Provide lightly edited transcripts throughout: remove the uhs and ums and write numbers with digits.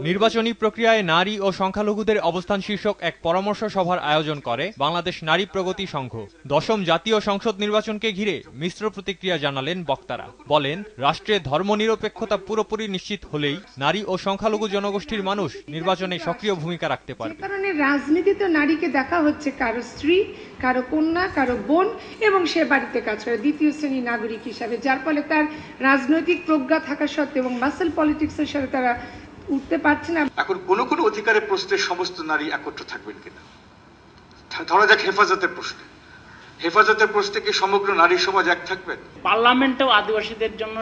নির্বাচনী প্রক্রিয়ায় নারী ও সংখ্যালঘুদের অবস্থান শীর্ষক এক পরামর্শ সভার আয়োজন করে বাংলাদেশ নারী প্রগতি সংঘ। দশম জাতীয় সংসদ নির্বাচনকে ঘিরে মিশ্র প্রতিক্রিয়া জানালেন বক্তারা। বলেন, রাষ্ট্রে ধর্মনিরপেক্ষতা পুরোপুরি নিশ্চিত হলেই নারী ও সংখ্যালঘু জনগোষ্ঠীর মানুষ নির্বাচনে সক্রিয় ভূমিকা রাখতে পারবে। কারণে রাজনীতিতে নারীকে দেখা হচ্ছে কারো স্ত্রী, কারো কন্যা, কারো বোন, এবং সে বাড়িতে কাজ করে দ্বিতীয় শ্রেণী নাগরিক হিসাবে, যার ফলে তার রাজনৈতিক প্রজ্ঞা থাকা সত্ত্বেও এবং মাসেল পলিটিক্সের সাথে তারা উঠতে পারছে না। এখন কোন অধিকারের প্রশ্নে সমস্ত নারী একত্র থাকবেন কিনা? ধরা যাক হেফাজতের প্রশ্নে কি সমগ্র নারী সমাজ এক থাকবেন? পার্লামেন্টেও আদিবাসীদের জন্য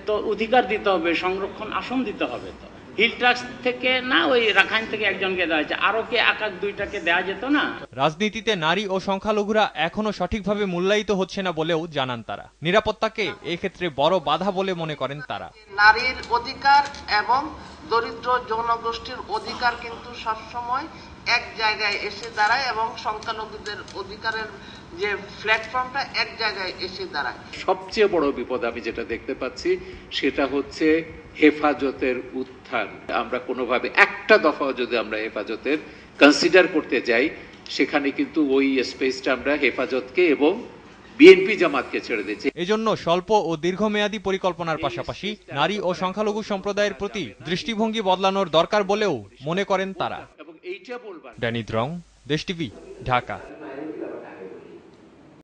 তো অধিকার দিতে হবে, সংরক্ষণ আসন দিতে হবে। তো হিল ট্রাক্স থেকে না, ওই রাখাইন থেকে একজনকে দেওয়া হয়েছে, আরো কে এক দুইটাকে দেওয়া যেত না? রাজনীতিতে নারী ও সংখ্যালঘুরা এখনো সঠিকভাবে মূল্যায়িত হচ্ছে না বলেও জানান তারা। নিরাপত্তাকে এক্ষেত্রে বড় বাধা বলে মনে করেন তারা। নারীর অধিকার এবং দরিদ্র জনগোষ্ঠীর অধিকার কিন্তু সবসময় এক জায়গায় এসে দাঁড়ায় এবং সংখ্যালঘুদের অধিকারের যে প্ল্যাটফর্মটা এক জায়গায় এসে দাঁড়ায়। সবচেয়ে বড় বিপদ আমি যেটা দেখতে পাচ্ছি সেটা হচ্ছে হেফাজতের উত্থান। আমরা কোনোভাবে একটা দফাও যদি আমরা হেফাজতের কনসিডার করতে যাই, সেখানে কিন্তু ওই স্পেসটা আমরা হেফাজতকে এবং বিএনপি জামাতকে ছেড়ে দিচ্ছি। এজন্য স্বল্প ও দীর্ঘমেয়াদী পরিকল্পনার পাশাপাশি নারী ও সংখ্যালঘু সম্প্রদায়ের প্রতি দৃষ্টিভঙ্গি বদলানোর দরকার বলেও মনে করেন তারা। ড্যানি দ্রং, দেশ টিভি, ঢাকা।